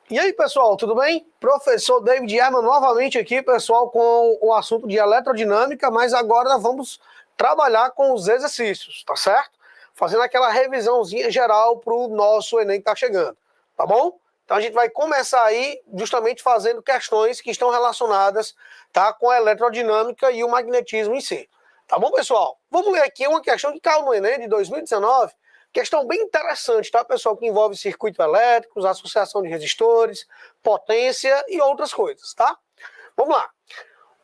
E aí, pessoal, tudo bem? Professor David Herman novamente aqui, pessoal, com o assunto de eletrodinâmica, mas agora vamos trabalhar com os exercícios, tá certo? Fazendo aquela revisãozinha geral para o nosso Enem que tá chegando, tá bom? Então a gente vai começar aí justamente fazendo questões que estão relacionadas, tá, com a eletrodinâmica e o magnetismo em si. Tá bom, pessoal? Vamos ler aqui uma questão que caiu no Enem de 2019. Questão bem interessante, tá, pessoal? Que envolve circuito elétricos, associação de resistores, potência e outras coisas, tá? Vamos lá.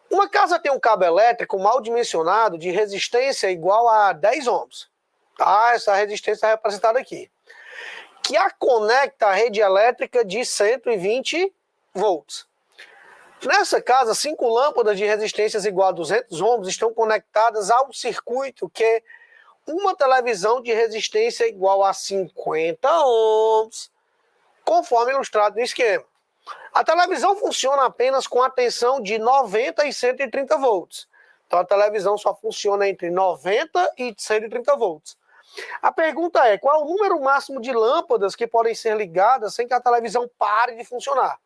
Uma casa tem um cabo elétrico mal dimensionado de resistência igual a 10 ohms. Tá? Essa resistência é representada aqui. Que a conecta à rede elétrica de 120 volts. Nessa casa, 5 lâmpadas de resistências igual a 200 ohms estão conectadas ao circuito que uma televisão de resistência igual a 50 ohms, conforme ilustrado no esquema. A televisão funciona apenas com a tensão de 90 e 130 volts. Então a televisão só funciona entre 90 e 130 volts. A pergunta é, qual é o número máximo de lâmpadas que podem ser ligadas sem que a televisão pare de funcionar?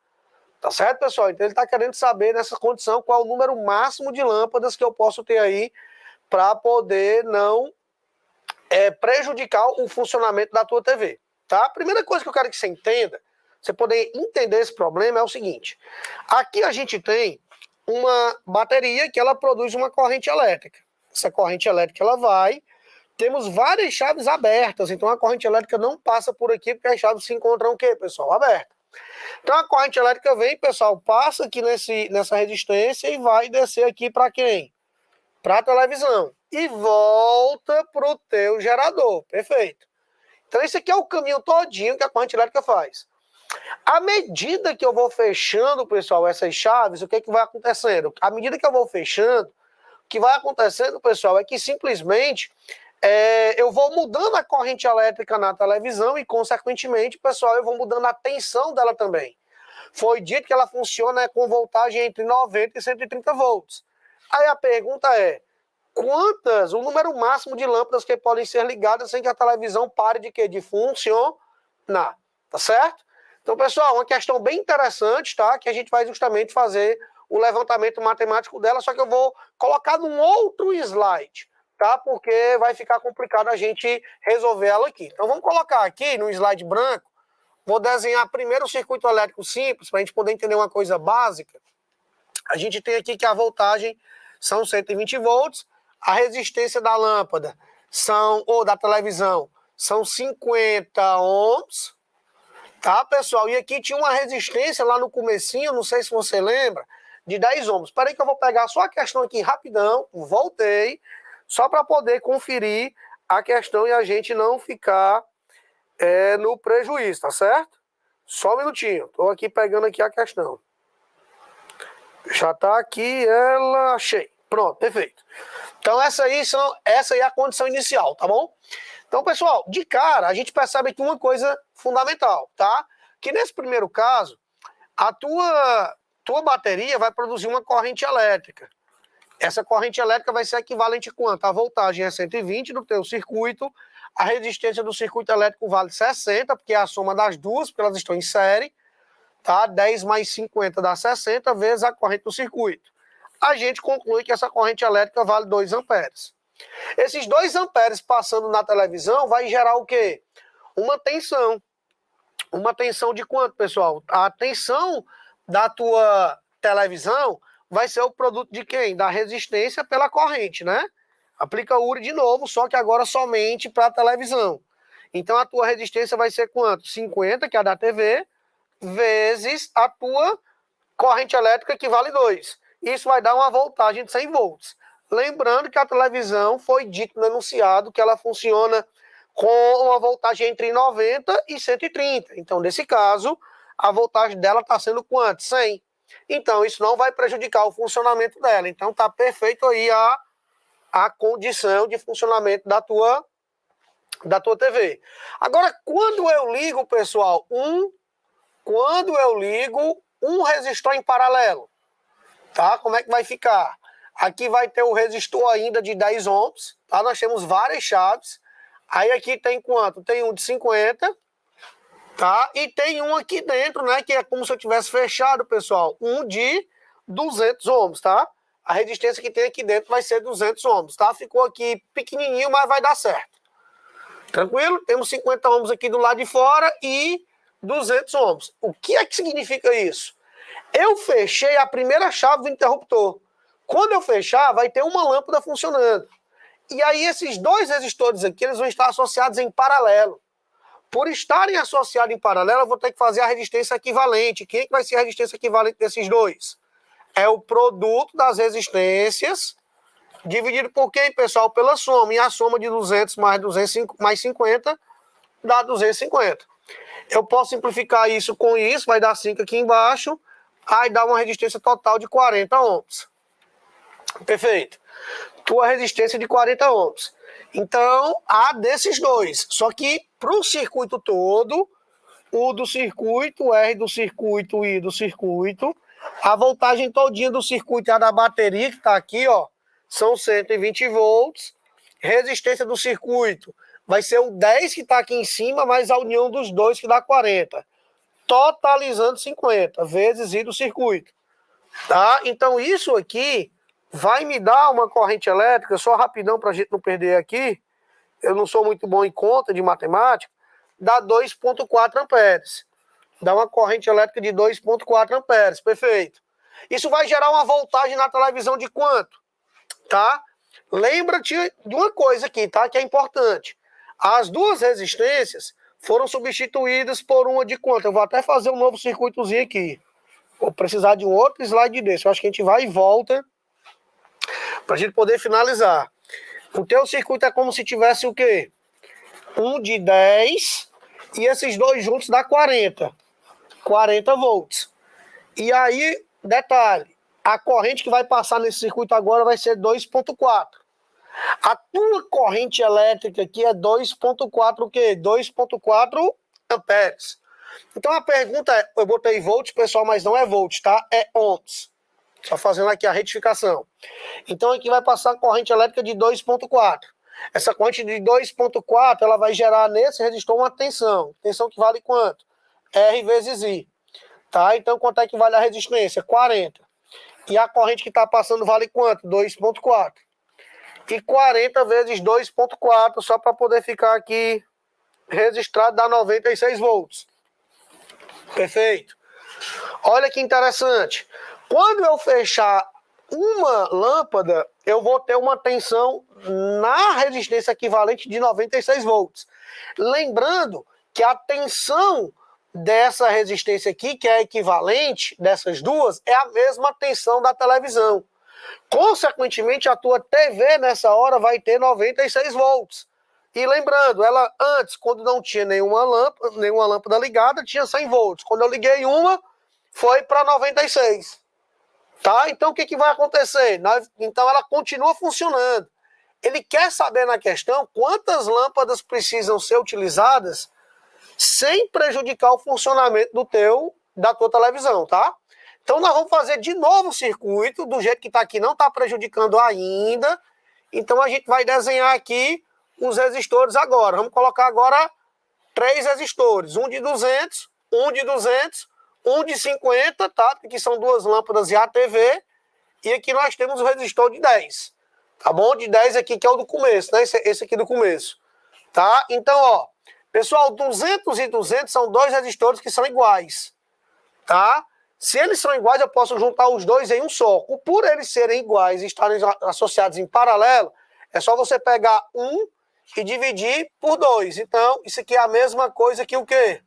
Tá certo, pessoal? Então ele está querendo saber nessa condição qual é o número máximo de lâmpadas que eu posso ter aí para poder não prejudicar o funcionamento da tua TV, tá? A primeira coisa que eu quero que você entenda, você poder entender esse problema é o seguinte. Aqui a gente tem uma bateria que ela produz uma corrente elétrica. Essa corrente elétrica ela vai, temos várias chaves abertas, então a corrente elétrica não passa por aqui porque as chaves se encontram o quê, pessoal? Abertas. Então a corrente elétrica vem, pessoal, passa aqui nessa resistência e vai descer aqui para quem? Para a televisão. E volta para o teu gerador. Perfeito. Então esse aqui é o caminho todinho que a corrente elétrica faz. À medida que eu vou fechando, pessoal, essas chaves, o que, que vai acontecendo? À medida que eu vou fechando, o que vai acontecendo, pessoal, é que simplesmente eu vou mudando a corrente elétrica na televisão e, consequentemente, pessoal, eu vou mudando a tensão dela também. Foi dito que ela funciona com voltagem entre 90 e 130 volts. Aí a pergunta é, o número máximo de lâmpadas que podem ser ligadas sem que a televisão pare de quê? De funcionar, tá certo? Então, pessoal, uma questão bem interessante, tá? Que a gente vai justamente fazer o levantamento matemático dela, só que eu vou colocar num outro slide, tá? Porque vai ficar complicado a gente resolver ela aqui. Então, vamos colocar aqui no slide branco, vou desenhar primeiro o circuito elétrico simples, para a gente poder entender uma coisa básica. A gente tem aqui que a voltagem são 120 volts, a resistência da lâmpada ou da televisão são 50 ohms, tá, pessoal? E aqui tinha uma resistência lá no comecinho, não sei se você lembra, de 10 ohms. Espera aí que eu vou pegar só a questão aqui rapidão, voltei, só para poder conferir a questão e a gente não ficar no prejuízo, tá certo? Só um minutinho, estou aqui pegando aqui a questão. Já está aqui, ela achei. Pronto, perfeito. Então essa aí é a condição inicial, tá bom? Então, pessoal, de cara, a gente percebe aqui uma coisa fundamental, tá? Que nesse primeiro caso, a tua bateria vai produzir uma corrente elétrica. Essa corrente elétrica vai ser equivalente a quanto? A voltagem é 120 do teu circuito, a resistência do circuito elétrico vale 60, porque é a soma das duas, porque elas estão em série, tá? 10 mais 50 dá 60 vezes a corrente do circuito. A gente conclui que essa corrente elétrica vale 2 amperes. Esses 2 amperes passando na televisão vai gerar o quê? Uma tensão. Uma tensão de quanto, pessoal? A tensão da tua televisão vai ser o produto de quem? Da resistência pela corrente, né? Aplica o URI de novo, só que agora somente para a televisão. Então a tua resistência vai ser quanto? 50, que é a da TV, vezes a tua corrente elétrica, que vale 2. Isso vai dar uma voltagem de 100 volts. Lembrando que a televisão foi dito no enunciado que ela funciona com uma voltagem entre 90 e 130. Então, nesse caso, a voltagem dela está sendo quanto? 100. Então, isso não vai prejudicar o funcionamento dela. Então, está perfeito aí a condição de funcionamento da tua TV. Agora, quando eu ligo, pessoal, um resistor em paralelo, tá? Como é que vai ficar? Aqui vai ter o resistor ainda de 10 ohms, tá? Nós temos várias chaves. Aí aqui tem quanto? Tem um de 50, Tá? E tem um aqui dentro, né, que é como se eu tivesse fechado, pessoal, um de 200 ohms, tá? A resistência que tem aqui dentro vai ser 200 ohms, tá? Ficou aqui pequenininho, mas vai dar certo. Tranquilo? Temos 50 ohms aqui do lado de fora e 200 ohms. O que é que significa isso? Eu fechei a primeira chave do interruptor. Quando eu fechar, vai ter uma lâmpada funcionando. E aí esses dois resistores aqui, eles vão estar associados em paralelo. Por estarem associados em paralelo, eu vou ter que fazer a resistência equivalente. Quem é que vai ser a resistência equivalente desses dois? É o produto das resistências, dividido por quem, pessoal? Pela soma. E a soma de 200 mais 50 dá 250. Eu posso simplificar isso com isso, vai dar 5 aqui embaixo, aí dá uma resistência total de 40 ohms. Perfeito. Tua resistência de 40 ohms. Então, há desses dois. Só que para o circuito todo, o do circuito, o R do circuito e do circuito, a voltagem todinha do circuito e a da bateria, que está aqui, ó, são 120 volts. Resistência do circuito vai ser o 10 que está aqui em cima, mais a união dos dois, que dá 40. Totalizando 50, vezes I do circuito. Tá? Então, isso aqui vai me dar uma corrente elétrica, só rapidão para a gente não perder aqui, eu não sou muito bom em conta de matemática, dá 2,4 amperes. Dá uma corrente elétrica de 2,4 amperes, perfeito. Isso vai gerar uma voltagem na televisão de quanto? Tá? Lembra-te de uma coisa aqui, tá? Que é importante. As duas resistências foram substituídas por uma de quanto? Eu vou até fazer um novo circuitozinho aqui. Vou precisar de um outro slide desse. Eu acho que a gente vai e volta para a gente poder finalizar. O teu circuito é como se tivesse o quê? Um de 10 e esses dois juntos dá 40. 40 volts. E aí, detalhe, a corrente que vai passar nesse circuito agora vai ser 2,4. A tua corrente elétrica aqui é 2,4 o quê? 2,4 amperes. Então a pergunta é, eu botei volts, pessoal, mas não é volts, tá? É ohms. Só fazendo aqui a retificação. Então aqui vai passar a corrente elétrica de 2,4. Essa corrente de 2,4, ela vai gerar nesse resistor uma tensão. Tensão que vale quanto? R vezes I. Tá? Então quanto é que vale a resistência? 40. E a corrente que está passando vale quanto? 2,4. E 40 vezes 2,4, só para poder ficar aqui registrado, dá 96 volts. Perfeito. Olha que interessante. Quando eu fechar uma lâmpada, eu vou ter uma tensão na resistência equivalente de 96 volts. Lembrando que a tensão dessa resistência aqui, que é equivalente dessas duas, é a mesma tensão da televisão. Consequentemente, a tua TV nessa hora vai ter 96 volts. E lembrando, ela antes, quando não tinha nenhuma lâmpada ligada, tinha 100 volts. Quando eu liguei uma, foi para 96. Tá? Então o que vai acontecer? Então ela continua funcionando. Ele quer saber na questão quantas lâmpadas precisam ser utilizadas sem prejudicar o funcionamento da tua televisão, tá? Então nós vamos fazer de novo o circuito, do jeito que está aqui, não está prejudicando ainda. Então a gente vai desenhar aqui os resistores agora. Vamos colocar agora 3 resistores, um de 200, um de 200, um de 50, tá? Que são 2 lâmpadas e a TV. E aqui nós temos o resistor de 10. Tá bom? De 10 aqui, que é o do começo, né? Esse aqui do começo. Tá? Então, ó. Pessoal, 200 e 200 são 2 resistores que são iguais. Tá? Se eles são iguais, eu posso juntar os dois em um só. Por eles serem iguais e estarem associados em paralelo, é só você pegar um e dividir por 2. Então, isso aqui é a mesma coisa que o quê?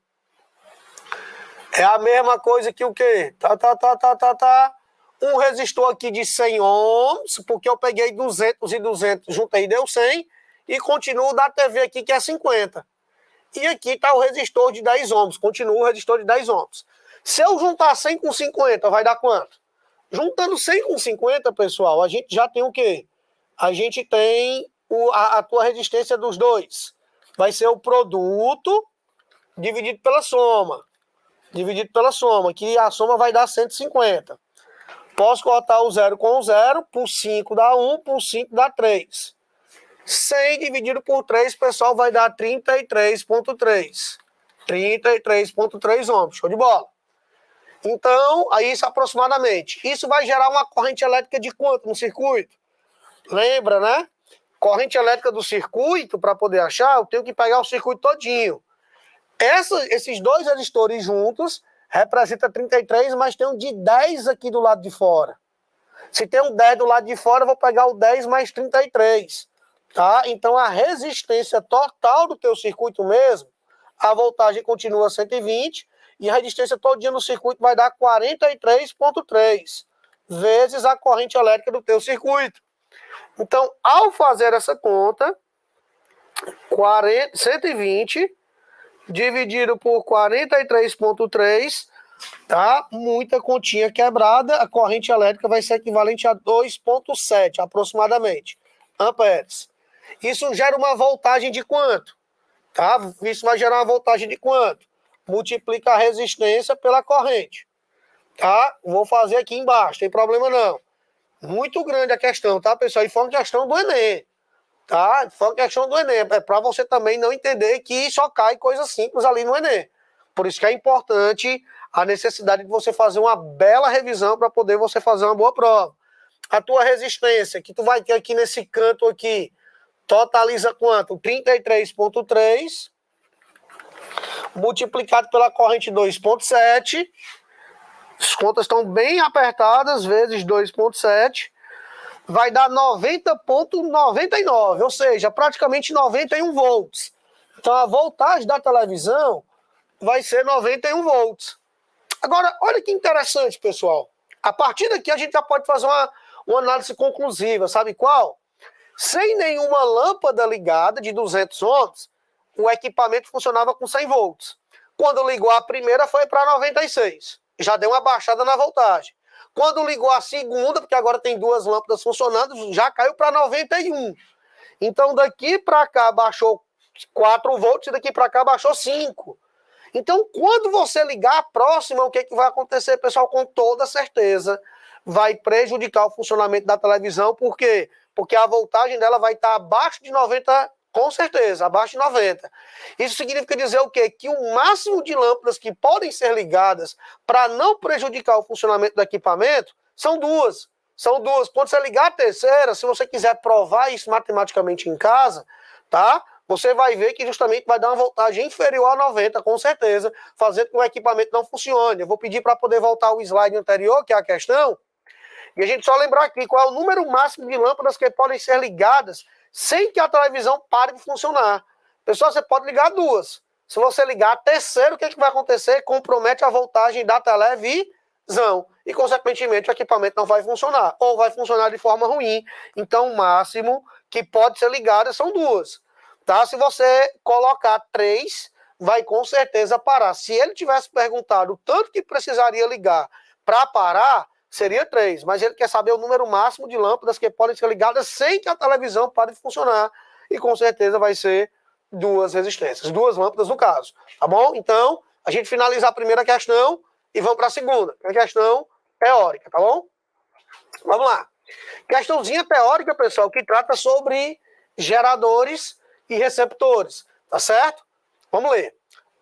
É a mesma coisa que o quê? Um resistor aqui de 100 ohms, porque eu peguei 200 e 200, juntei e deu 100, e continuo da TV aqui, que é 50. E aqui está o resistor de 10 ohms, continua o resistor de 10 ohms. Se eu juntar 100 com 50, vai dar quanto? Juntando 100 com 50, pessoal, a gente já tem o quê? A gente tem a tua resistência dos dois. Vai ser o produto dividido pela soma. Dividido pela soma, que a soma vai dar 150. Posso cortar o 0 com o 0, por 5 dá 1, por 5 dá 3. 100 dividido por 3, pessoal, vai dar 33,3. 33,3 ohms. Show de bola. Então, aí isso aproximadamente. Isso vai gerar uma corrente elétrica de quanto no circuito? Lembra, né? Corrente elétrica do circuito, para poder achar, eu tenho que pegar o circuito todinho. Esses dois resistores juntos representam 33, mas tem um de 10 aqui do lado de fora. Se tem um 10 do lado de fora, eu vou pegar o 10 mais 33. Tá? Então, a resistência total do teu circuito mesmo, a voltagem continua 120, e a resistência todinha no circuito vai dar 43,3 vezes a corrente elétrica do teu circuito. Então, ao fazer essa conta, 120 dividido por 43,3, tá? Muita continha quebrada, a corrente elétrica vai ser equivalente a 2,7 aproximadamente amperes. Isso gera uma voltagem de quanto? Tá? Isso vai gerar uma voltagem de quanto? Multiplica a resistência pela corrente. Tá? Vou fazer aqui embaixo, tem problema não. Muito grande a questão, tá, pessoal? E foi uma questão do Enem. Tá? Foi uma questão do Enem. É para você também não entender que só cai coisas simples ali no Enem. Por isso que é importante a necessidade de você fazer uma bela revisão para poder você fazer uma boa prova. A tua resistência, que tu vai ter aqui nesse canto aqui, totaliza quanto? 33,3 multiplicado pela corrente 2,7. As contas estão bem apertadas, vezes 2,7. Vai dar 90,99, ou seja, praticamente 91 volts. Então, a voltagem da televisão vai ser 91 volts. Agora, olha que interessante, pessoal. A partir daqui, a gente já pode fazer uma análise conclusiva. Sabe qual? Sem nenhuma lâmpada ligada de 200 ohms, o equipamento funcionava com 100 volts. Quando ligou a primeira, foi para 96. Já deu uma baixada na voltagem. Quando ligou a segunda, porque agora tem duas lâmpadas funcionando, já caiu para 91. Então, daqui para cá baixou 4 volts e daqui para cá baixou 5. Então, quando você ligar a próxima, o que vai acontecer, pessoal? Com toda certeza, vai prejudicar o funcionamento da televisão. Por quê? Porque a voltagem dela vai estar abaixo de 90, com certeza, abaixo de 90. Isso significa dizer o quê? Que o máximo de lâmpadas que podem ser ligadas para não prejudicar o funcionamento do equipamento são duas. São duas. Quando você ligar a terceira, se você quiser provar isso matematicamente em casa, tá? Você vai ver que justamente vai dar uma voltagem inferior a 90, com certeza, fazendo com que o equipamento não funcione. Eu vou pedir para poder voltar ao slide anterior, que é a questão, e a gente só lembrar aqui qual é o número máximo de lâmpadas que podem ser ligadas sem que a televisão pare de funcionar. Pessoal, você pode ligar duas. Se você ligar a terceira, o que vai acontecer? Compromete a voltagem da televisão. E, consequentemente, o equipamento não vai funcionar. Ou vai funcionar de forma ruim. Então, o máximo que pode ser ligado são duas. Tá? Se você colocar 3, vai com certeza parar. Se ele tivesse perguntado o tanto que precisaria ligar para parar, seria 3. Mas ele quer saber o número máximo de lâmpadas que podem ser ligadas sem que a televisão pare de funcionar. E com certeza vai ser 2 resistências. 2 lâmpadas no caso. Tá bom? Então, a gente finaliza a primeira questão e vamos para a segunda. Que é a questão teórica, tá bom? Vamos lá. Questãozinha teórica, pessoal, que trata sobre geradores e receptores, tá certo? Vamos ler.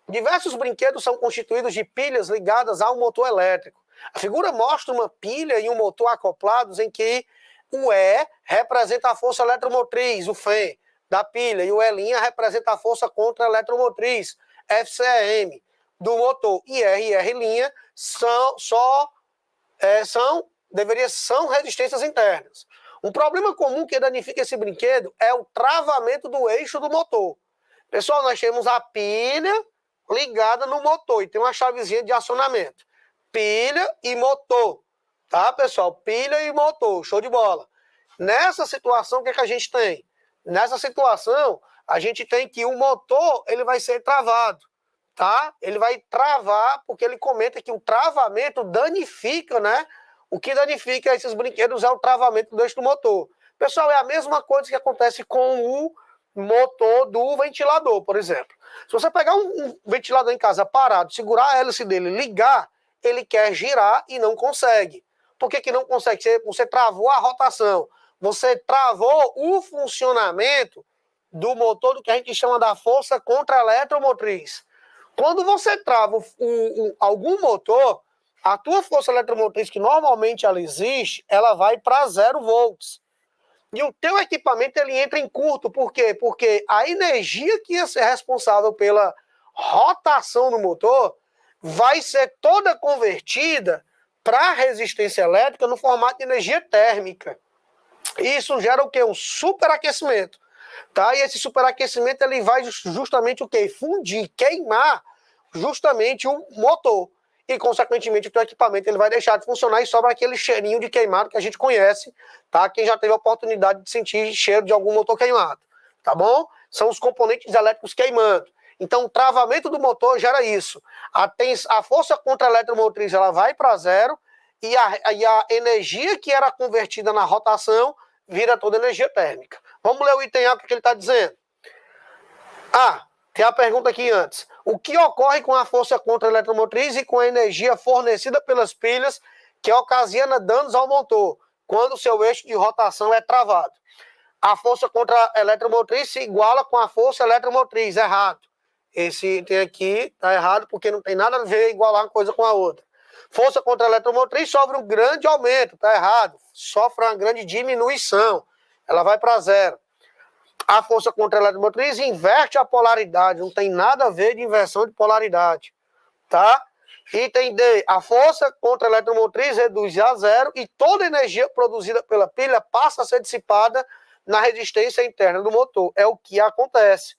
Diversos brinquedos são constituídos de pilhas ligadas a um motor elétrico. A figura mostra uma pilha e um motor acoplados em que o E representa a força eletromotriz, o Fê, da pilha, e o E' representa a força contra-eletromotriz, FCM, do motor. E R e R' são resistências internas. Um problema comum que danifica esse brinquedo é o travamento do eixo do motor. Pessoal, nós temos a pilha ligada no motor e tem uma chavezinha de acionamento. Pilha e motor. Tá, pessoal? Pilha e motor. Show de bola. Nessa situação, o que a gente tem? Nessa situação, a gente tem que o motor ele vai ser travado. Tá? Ele vai travar, porque ele comenta que o travamento danifica, né? O que danifica esses brinquedos é o travamento do eixo do motor. Pessoal, é a mesma coisa que acontece com o motor do ventilador, por exemplo. Se você pegar um ventilador em casa parado, segurar a hélice dele, ligar, ele quer girar e não consegue. Por que não consegue? Você travou a rotação. Você travou o funcionamento do motor, do que a gente chama da força contra-eletromotriz. Quando você trava algum motor, a tua força eletromotriz, que normalmente ela existe, ela vai para 0 volts. E o teu equipamento ele entra em curto. Por quê? Porque a energia que ia ser responsável pela rotação do motor vai ser toda convertida para resistência elétrica no formato de energia térmica. Isso gera o quê? Um superaquecimento. Tá? E esse superaquecimento ele vai justamente o quê? Fundir, queimar justamente o motor. E, consequentemente, o teu equipamento ele vai deixar de funcionar e sobra aquele cheirinho de queimado que a gente conhece, tá? Quem já teve a oportunidade de sentir cheiro de algum motor queimado, tá bom? São os componentes elétricos queimando. Então, o travamento do motor gera isso. A força contra a eletromotriz ela vai para 0 e a energia que era convertida na rotação vira toda energia térmica. Vamos ler o item A, o que ele está dizendo. Tem a pergunta aqui antes. O que ocorre com a força contra a eletromotriz e com a energia fornecida pelas pilhas que ocasiona danos ao motor, quando o seu eixo de rotação é travado? A força contra a eletromotriz se iguala com a força eletromotriz. Errado. Esse item aqui está errado porque não tem nada a ver igualar uma coisa com a outra. Força contra a eletromotriz sofre um grande aumento. Está errado. Sofre uma grande diminuição. Ela vai para 0. A força contra a eletromotriz inverte a polaridade, não tem nada a ver de inversão de polaridade, tá? Item D, a força contra a eletromotriz reduz a 0 e toda a energia produzida pela pilha passa a ser dissipada na resistência interna do motor. É o que acontece.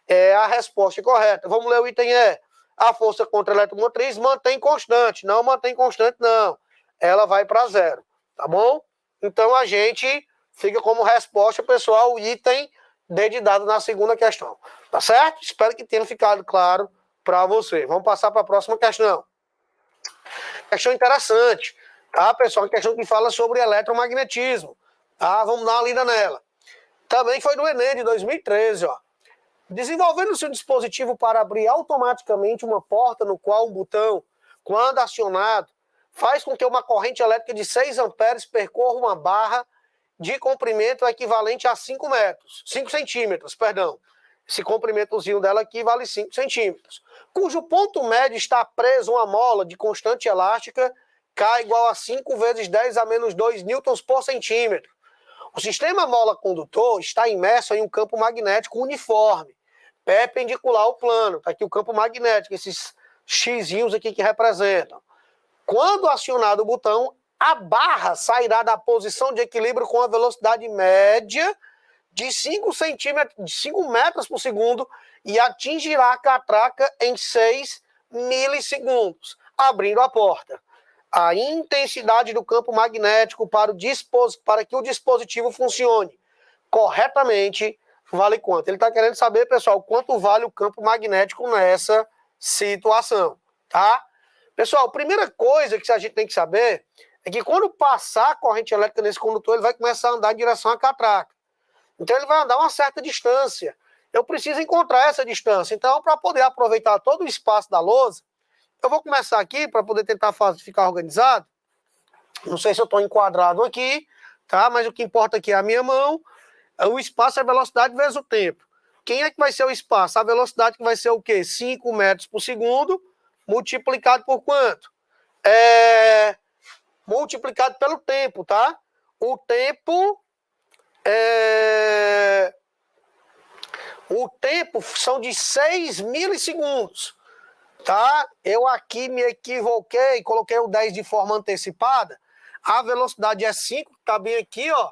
É a resposta correta. Vamos ler o item E. A força contra a eletromotriz mantém constante. Não mantém constante, não. Ela vai para 0, tá bom? Então a gente fica como resposta, pessoal, o item D de dado na segunda questão. Tá certo? Espero que tenha ficado claro para você. Vamos passar para a próxima questão. Questão interessante, tá, pessoal? Uma questão que fala sobre eletromagnetismo. Tá? Vamos dar uma lida nela. Também foi do Enem de 2013, ó. Desenvolvendo-se um dispositivo para abrir automaticamente uma porta no qual um botão, quando acionado, faz com que uma corrente elétrica de 6 amperes percorra uma barra de comprimento equivalente a 5 centímetros, perdão. Esse comprimentozinho dela aqui vale 5 centímetros. Cujo ponto médio está preso uma mola de constante elástica K igual a 5 vezes 10 a menos 2 newtons por centímetro. O sistema mola condutor está imerso em um campo magnético uniforme, perpendicular ao plano. Está aqui o campo magnético, esses xizinhos aqui que representam. Quando acionado o botão, a barra sairá da posição de equilíbrio com a velocidade média de 5 metros por segundo e atingirá a catraca em 6 milissegundos, abrindo a porta. A intensidade do campo magnético para que o dispositivo funcione corretamente vale quanto? Ele está querendo saber, pessoal, quanto vale o campo magnético nessa situação, tá? Pessoal, a primeira coisa que a gente tem que saber é que quando passar a corrente elétrica nesse condutor, ele vai começar a andar em direção à catraca. Então ele vai andar uma certa distância. Eu preciso encontrar essa distância. Então, para poder aproveitar todo o espaço da lousa, eu vou começar aqui para poder tentar ficar organizado. Não sei se eu estou enquadrado aqui, tá? Mas o que importa aqui é a minha mão. O espaço é a velocidade vezes o tempo. Quem é que vai ser o espaço? A velocidade que vai ser o quê? 5 metros por segundo, multiplicado por quanto? Multiplicado pelo tempo, tá? O tempo são de 6 milissegundos, tá? Eu aqui me equivoquei, coloquei o 10 de forma antecipada. A velocidade é 5, que tá bem aqui, ó.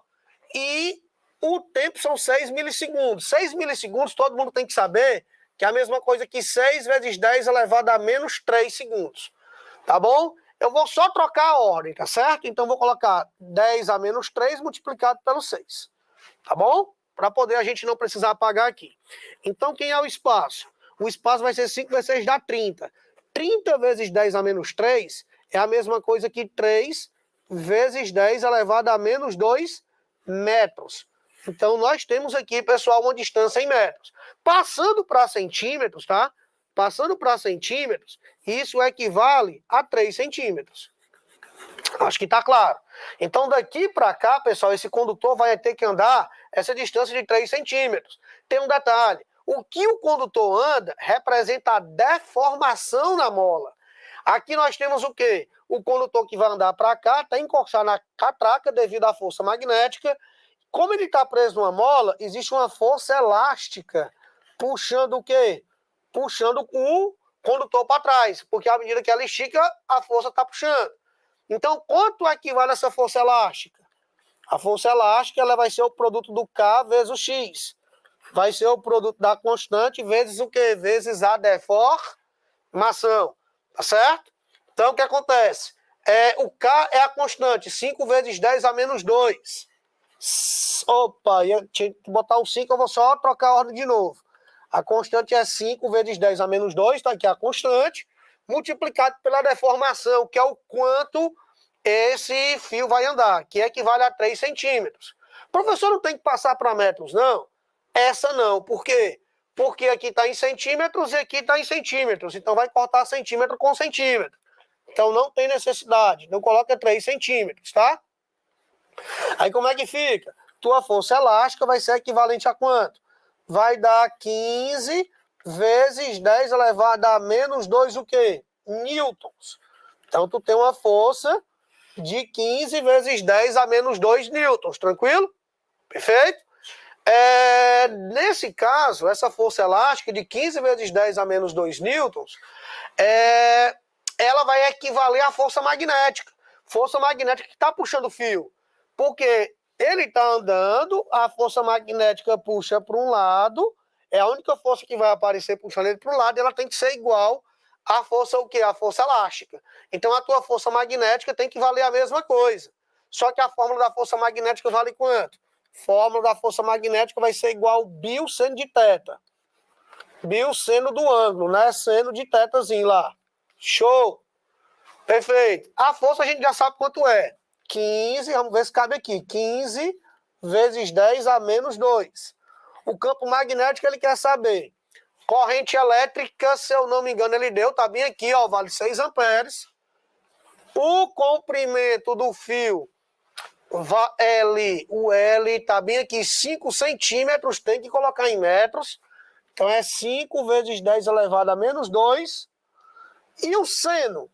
E o tempo são 6 milissegundos. 6 milissegundos, todo mundo tem que saber que é a mesma coisa que 6 vezes 10 elevado a menos 3 segundos. Tá bom? Eu vou só trocar a ordem, tá certo? Então, vou colocar 10 a menos 3 multiplicado pelo 6. Tá bom? Para poder a gente não precisar apagar aqui. Então, quem é o espaço? O espaço vai ser 5 vezes 6 dá 30. 30 vezes 10 a menos 3 é a mesma coisa que 3 vezes 10 elevado a menos 2 metros. Então, nós temos aqui, pessoal, uma distância em metros. Passando para centímetros, tá? Passando para centímetros, isso equivale a 3 centímetros. Acho que está claro. Então, daqui para cá, pessoal, esse condutor vai ter que andar essa distância de 3 centímetros. Tem um detalhe. O que o condutor anda representa a deformação na mola. Aqui nós temos o quê? O condutor que vai andar para cá está encostado na catraca devido à força magnética. Como ele está preso numa mola, existe uma força elástica puxando o quê? Puxando o condutor para trás, porque à medida que ela estica, a força está puxando. Então, quanto equivale essa força elástica? A força elástica ela vai ser o produto do K vezes o X. Vai ser o produto da constante vezes o quê? Vezes a deformação. Tá certo? Então, o que acontece? O K é a constante, 5 vezes 10 a menos 2. Opa, tinha que botar o 5, eu vou só trocar a ordem de novo. A constante é 5 vezes 10 a menos 2, tá aqui a constante, multiplicado pela deformação, que é o quanto esse fio vai andar, que equivale a 3 centímetros. Professor, não tem que passar para metros, não? Essa não. Por quê? Porque aqui está em centímetros e aqui está em centímetros. Então vai cortar centímetro com centímetro. Então não tem necessidade. Não coloca 3 centímetros, tá? Aí como é que fica? Tua força elástica vai ser equivalente a quanto? Vai dar 15 vezes 10 elevado a menos 2 o quê? Newtons. Então tu tem uma força de 15 vezes 10 a menos 2 newtons. Tranquilo? Perfeito? Nesse caso, essa força elástica de 15 vezes 10 a menos 2 newtons, ela vai equivaler à força magnética. Força magnética que está puxando o fio. Porque ele está andando, a força magnética puxa para um lado, é a única força que vai aparecer puxando ele para o lado, e ela tem que ser igual à força o quê? A força elástica. Então a tua força magnética tem que valer a mesma coisa. Só que a fórmula da força magnética vale quanto? Fórmula da força magnética vai ser igual π seno de θ. Π seno do ângulo, né? Seno de θzinho lá. Show! Perfeito. A força a gente já sabe quanto é. 15, vamos ver se cabe aqui. 15 vezes 10 a menos 2. O campo magnético ele quer saber. Corrente elétrica, se eu não me engano, ele deu, tá bem aqui, ó, vale 6 amperes. O comprimento do fio, o L tá bem aqui, 5 centímetros, tem que colocar em metros. Então é 5 vezes 10 elevado a menos 2. E o seno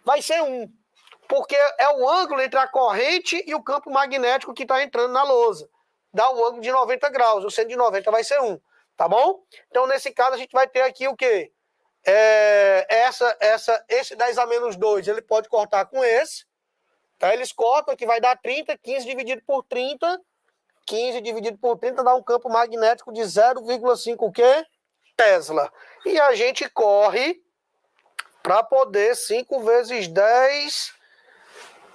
vai ser 1. Porque é o ângulo entre a corrente e o campo magnético que está entrando na lousa. Dá um ângulo de 90 graus. O seno de 90 vai ser 1. Tá bom? Então, nesse caso, a gente vai ter aqui o quê? Esse 10 a menos 2, ele pode cortar com esse. Tá? Eles cortam, que vai dar 30. 15 dividido por 30. 15 dividido por 30 dá um campo magnético de 0,5 o quê? Tesla. E a gente corre para poder 5 vezes 10...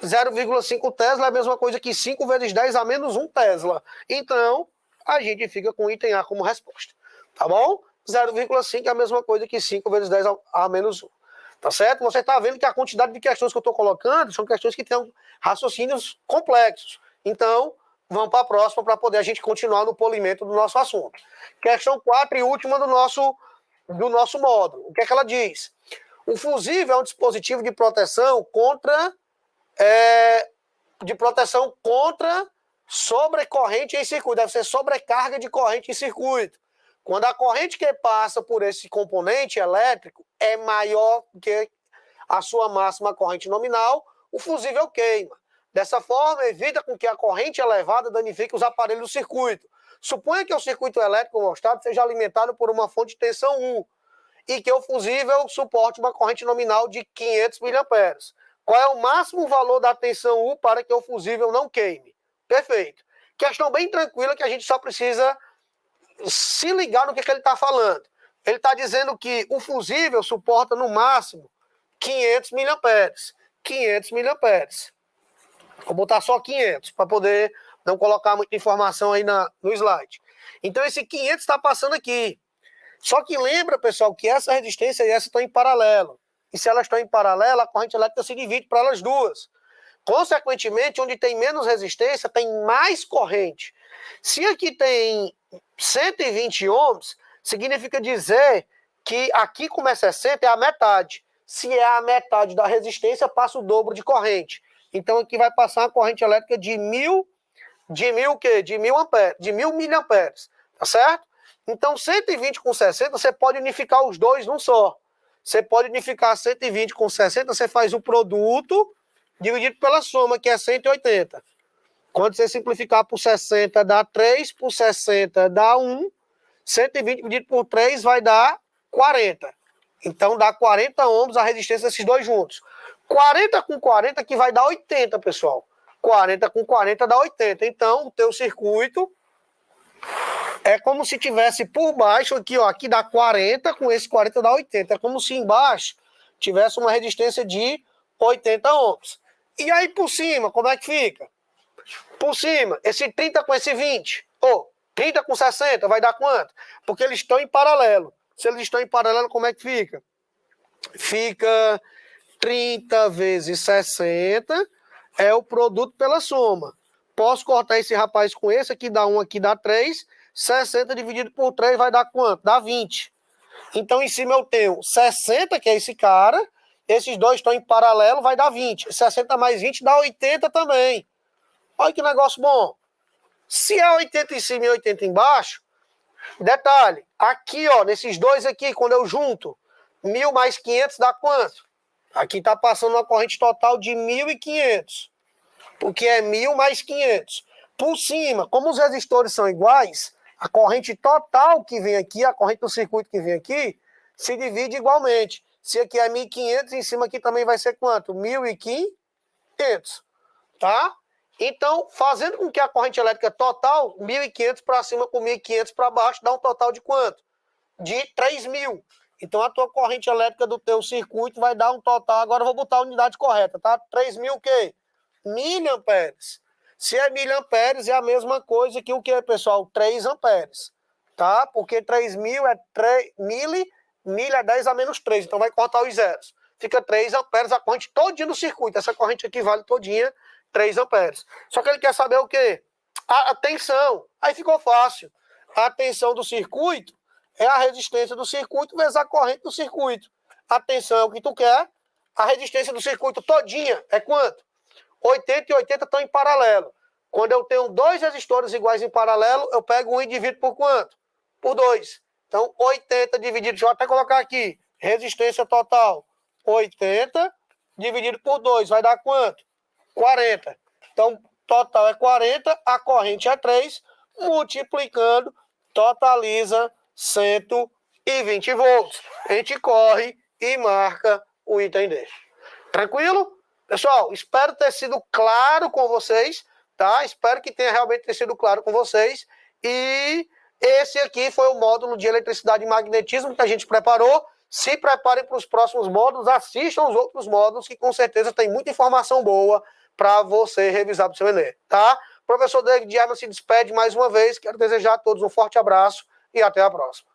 0,5 Tesla é a mesma coisa que 5 vezes 10 a menos 1 Tesla. Então, a gente fica com o item A como resposta. Tá bom? 0,5 é a mesma coisa que 5 vezes 10 a menos 1. Tá certo? Você está vendo que a quantidade de questões que eu estou colocando são questões que têm raciocínios complexos. Então, vamos para a próxima para poder a gente continuar no polimento do nosso assunto. Questão 4 e última do nosso módulo. O que é que ela diz? O fusível é um dispositivo de proteção contra sobrecorrente em circuito. Deve ser sobrecarga de corrente em circuito. Quando a corrente que passa por esse componente elétrico é maior que a sua máxima corrente nominal, o fusível queima. Dessa forma, evita com que a corrente elevada danifique os aparelhos do circuito. Suponha que o circuito elétrico mostrado seja alimentado por uma fonte de tensão 1 e que o fusível suporte uma corrente nominal de 500 mA. Qual é o máximo valor da tensão U para que o fusível não queime? Perfeito. Questão bem tranquila que a gente só precisa se ligar no que ele está falando. Ele está dizendo que o fusível suporta no máximo 500 mA. 500 mA. Vou botar só 500 para poder não colocar muita informação aí no slide. Então esse 500 está passando aqui. Só que lembra, pessoal, que essa resistência e essa estão em paralelo. E se elas estão em paralelo, a corrente elétrica se divide para elas duas. Consequentemente, onde tem menos resistência, tem mais corrente. Se aqui tem 120 ohms, significa dizer que aqui como é 60 é a metade. Se é a metade da resistência, passa o dobro de corrente. Então aqui vai passar uma corrente elétrica de 1000 amperes, de 1000 miliamperes, tá certo? Então, 120 com 60, você pode unificar os dois num só. Você pode unificar 120 com 60, você faz o produto dividido pela soma, que é 180. Quando você simplificar por 60, dá 3, por 60 dá 1, 120 dividido por 3 vai dar 40. Então, dá 40 ohms a resistência desses dois juntos. 40 com 40 que vai dar 80, pessoal. 40 com 40 dá 80. Então, o teu circuito é como se tivesse por baixo aqui, ó. Aqui dá 40, com esse 40 dá 80. É como se embaixo tivesse uma resistência de 80 ohms. E aí, por cima, como é que fica? Por cima, esse 30 com esse 20, ou 30 com 60, vai dar quanto? Porque eles estão em paralelo. Se eles estão em paralelo, como é que fica? Fica 30 vezes 60, é o produto pela soma. Posso cortar esse rapaz com esse, aqui dá 1, aqui dá 3. 60 dividido por 3 vai dar quanto? Dá 20. Então, em cima eu tenho 60, que é esse cara. Esses dois estão em paralelo, vai dar 20. 60 mais 20 dá 80 também. Olha que negócio bom. Se é 80 em cima e 80 embaixo, detalhe, aqui, ó, nesses dois aqui, quando eu junto, 1.000 mais 500 dá quanto? Aqui está passando uma corrente total de 1.500, porque é 1.000 mais 500. Por cima, como os resistores são iguais, a corrente total que vem aqui, a corrente do circuito que vem aqui, se divide igualmente. Se aqui é 1.500, em cima aqui também vai ser quanto? 1.500, tá? Então, fazendo com que a corrente elétrica total, 1.500 para cima com 1.500 para baixo, dá um total de quanto? De 3.000. Então, a tua corrente elétrica do teu circuito vai dar um total, agora eu vou botar a unidade correta, tá? 3.000 o quê? Miliamperes. Se é miliamperes, é a mesma coisa que o que, pessoal? 3 amperes, tá? Porque 3.000 é 3 mil é 10 a menos 3, então vai cortar os zeros. Fica 3 amperes a corrente todinha do circuito. Essa corrente aqui vale todinha 3 amperes. Só que ele quer saber o quê? A tensão. Aí ficou fácil. A tensão do circuito é a resistência do circuito vezes a corrente do circuito. A tensão é o que tu quer. A resistência do circuito todinha é quanto? 80 e 80 estão em paralelo. Quando eu tenho dois resistores iguais em paralelo, eu pego um e divido por quanto? Por 2. Então, 80 dividido, deixa eu até colocar aqui, resistência total, 80 dividido por 2, vai dar quanto? 40. Então, total é 40, a corrente é 3, multiplicando, totaliza 120 volts. A gente corre e marca o item D. Tranquilo? Pessoal, espero ter sido claro com vocês, tá? Espero que tenha realmente sido claro com vocês. E esse aqui foi o módulo de eletricidade e magnetismo que a gente preparou. Se preparem para os próximos módulos, assistam os outros módulos, que com certeza tem muita informação boa para você revisar para o seu Enem, tá? Professor David Diama se despede mais uma vez. Quero desejar a todos um forte abraço e até a próxima.